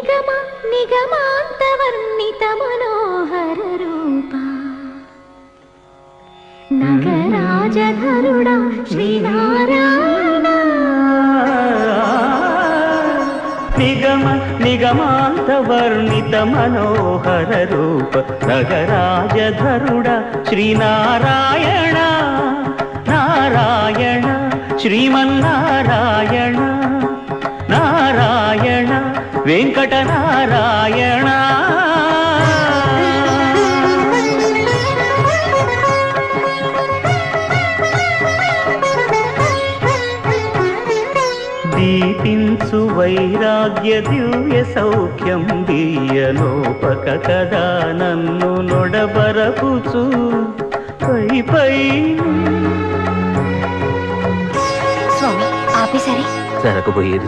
నిగమ నిగమాంతవర్ణిత మనోహర రూప నగరాజధరుడా శ్రీనారాయణ నిగమ నిగమాంతవర్ణిత మనోహర రూప నగరాజధరుడా శ్రీనారాయణ నారాయణ శ్రీమన్నారాయణ నారాయణ వెంకట నారాయణ దీపించు వైరాగ్య దివ్య సౌఖ్యం దీయలోపక కదా నన్ను నొడబరపుచు పై పై స్వామి ఆపేసరి జరగబోయేది